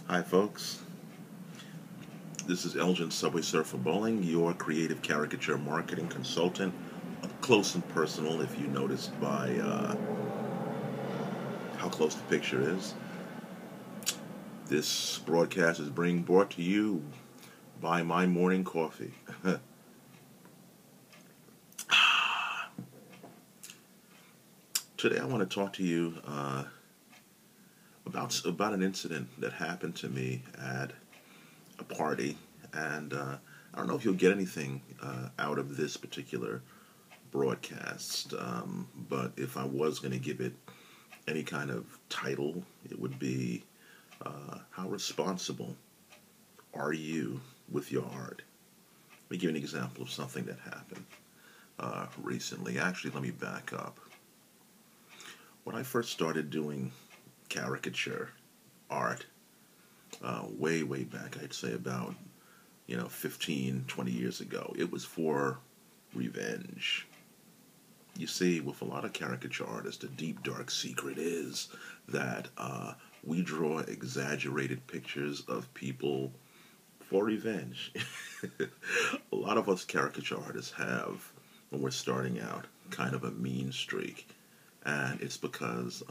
Hi, folks. This is Elgin Subway Surfer Bowling, your creative caricature marketing consultant, up close and personal. If you noticed by how close the picture is, this broadcast is being brought to you by my morning coffee. Today, I want to talk to you about an incident that happened to me at a party, and I don't know if you'll get anything out of this particular broadcast, but if I was going to give it any kind of title, it would be How Responsible Are You with Your Art? Let me give you an example of something that happened recently. Actually, let me back up. When I first started doing caricature art, way back, I'd say about 15, 20 years ago, it was for revenge. You see, with a lot of caricature artists, the deep dark secret is that we draw exaggerated pictures of people for revenge. A lot of us caricature artists have, when we're starting out, kind of a mean streak. And it's because,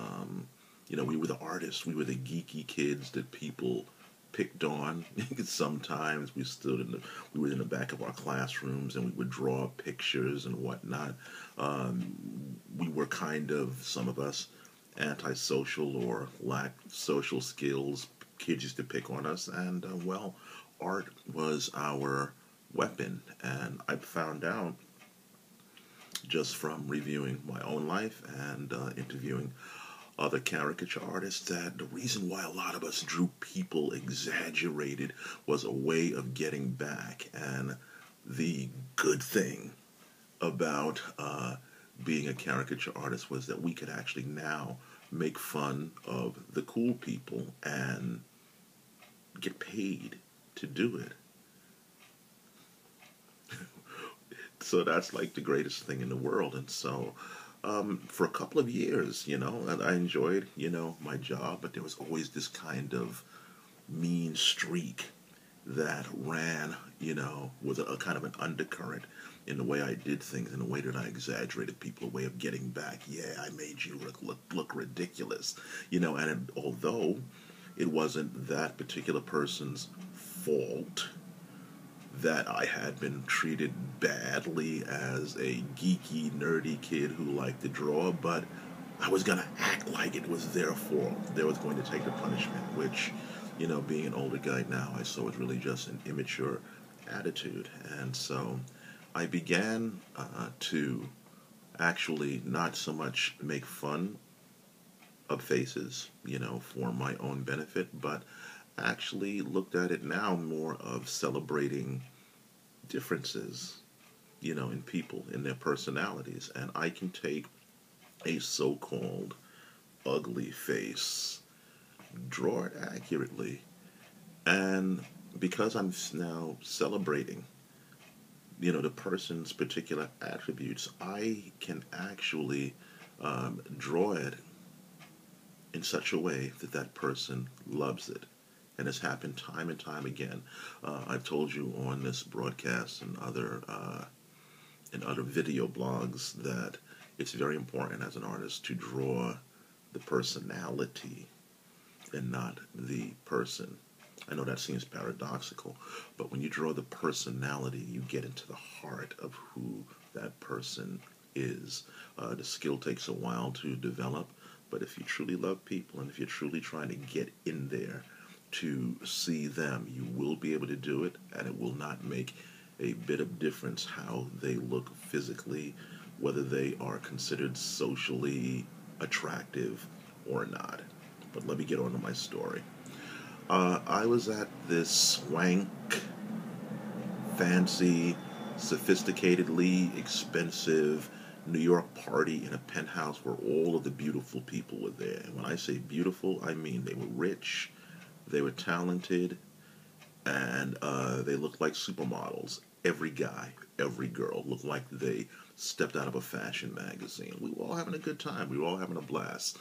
we were the artists, we were the geeky kids that people picked on. Sometimes we were in the back of our classrooms and we would draw pictures and whatnot. We were kind of, some of us, antisocial or lacked social skills. Kids used to pick on us, and art was our weapon. And I found out just from reviewing my own life and interviewing other caricature artists that the reason why a lot of us drew people exaggerated was a way of getting back. And the good thing about being a caricature artist was that we could actually now make fun of the cool people and get paid to do it. So that's like the greatest thing in the world. And so for a couple of years, I enjoyed, my job, but there was always this kind of mean streak that ran, with a kind of an undercurrent in the way I did things, in the way that I exaggerated people, a way of getting back. Yeah, I made you look ridiculous, and although it wasn't that particular person's fault that I had been treated badly as a geeky, nerdy kid who liked to draw, but I was going to act like it was their fault. They was going to take the punishment, which, being an older guy now, I saw was really just an immature attitude. And so I began to actually not so much make fun of faces, for my own benefit, but actually looked at it now more of celebrating differences, in people, in their personalities. And I can take a so-called ugly face, draw it accurately, and because I'm now celebrating, the person's particular attributes, I can actually draw it in such a way that that person loves it. And it's happened time and time again. I've told you on this broadcast and other video blogs that it's very important as an artist to draw the personality and not the person. I know that seems paradoxical, but when you draw the personality, you get into the heart of who that person is. The skill takes a while to develop, but if you truly love people and if you're truly trying to get in there to see them, you will be able to do it, and it will not make a bit of difference how they look physically, whether they are considered socially attractive or not. But let me get on to my story. I was at this swank, fancy, sophisticatedly expensive New York party in a penthouse where all of the beautiful people were there. And when I say beautiful, I mean they were rich, they were talented, and they looked like supermodels. Every guy, every girl looked like they stepped out of a fashion magazine. We were all having a good time. We were all having a blast.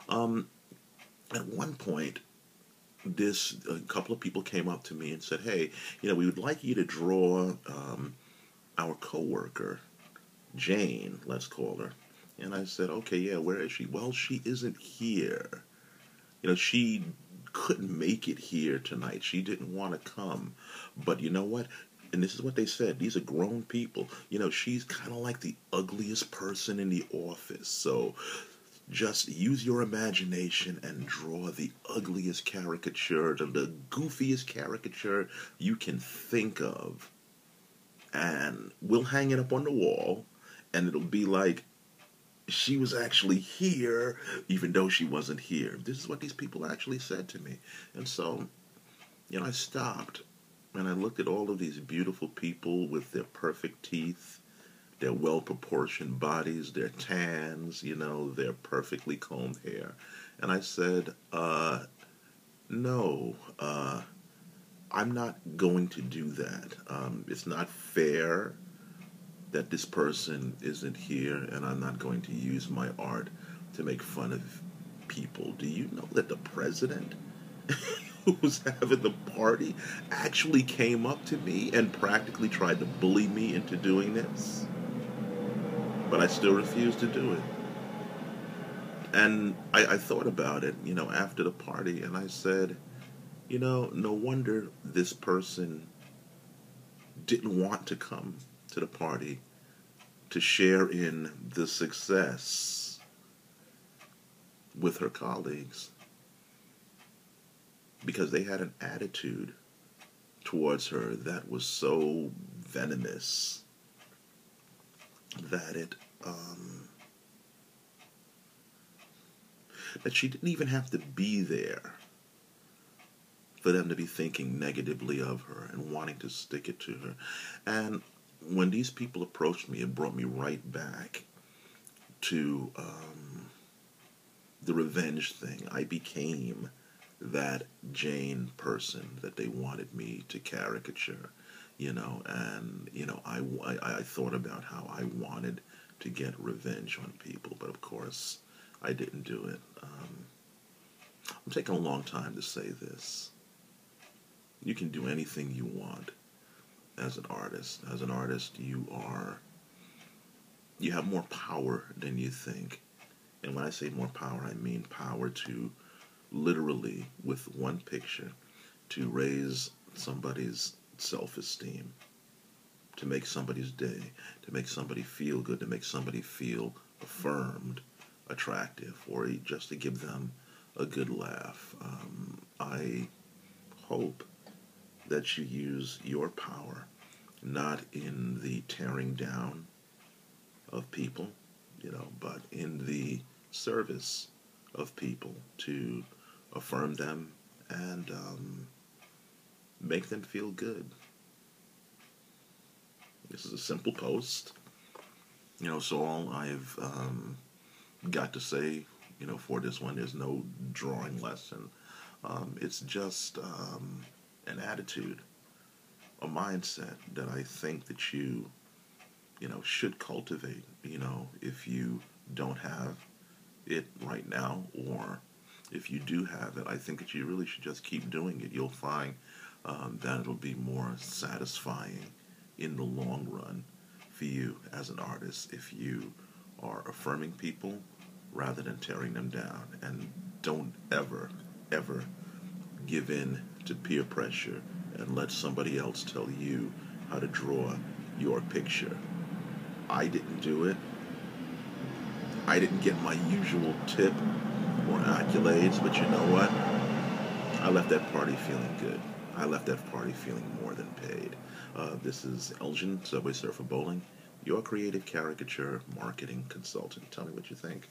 At one point, this a couple of people came up to me and said, "Hey, we would like you to draw our coworker, Jane, let's call her." And I said, "Okay, yeah, where is she?" "Well, she isn't here. She couldn't make it here tonight. She didn't want to come. But you know what?" And this is what they said. These are grown people. She's kind of like the ugliest person in the office. So just use your imagination and draw the ugliest caricature, the goofiest caricature you can think of. And we'll hang it up on the wall, and it'll be like she was actually here, even though she wasn't here. This is what these people actually said to me. And so, I stopped, and I looked at all of these beautiful people with their perfect teeth, their well-proportioned bodies, their tans, their perfectly combed hair. And I said, no, I'm not going to do that. It's not fair that this person isn't here, and I'm not going to use my art to make fun of people. Do you know that the president who was having the party actually came up to me and practically tried to bully me into doing this? But I still refused to do it. And I thought about it, after the party, and I said, no wonder this person didn't want to come to the party to share in the success with her colleagues, because they had an attitude towards her that was so venomous that that she didn't even have to be there for them to be thinking negatively of her and wanting to stick it to her. And when these people approached me, it brought me right back to the revenge thing. I became that Jane person that they wanted me to caricature, and I thought about how I wanted to get revenge on people, but of course I didn't do it. I'm taking a long time to say this. You can do anything you want as an artist. As an artist, you have more power than you think. And when I say more power, I mean power to literally, with one picture, to raise somebody's self-esteem, to make somebody's day, to make somebody feel good, to make somebody feel affirmed, attractive, or just to give them a good laugh. I hope that you use your power not in the tearing down of people, but in the service of people, to affirm them and make them feel good. This is a simple post, so all I've got to say, for this one, there's no drawing lesson. It's just an attitude, a mindset that I think that you should cultivate, if you don't have it right now, or if you do have it, I think that you really should just keep doing it. You'll find that it'll be more satisfying in the long run for you as an artist if you are affirming people rather than tearing them down. And don't ever, ever give in to peer pressure and let somebody else tell you how to draw your picture. I didn't do it. I didn't get my usual tip or accolades, but you know what? I left that party feeling good. I left that party feeling more than paid. This is Elgin, Subway Surfer Bowling, your creative caricature marketing consultant. Tell me what you think.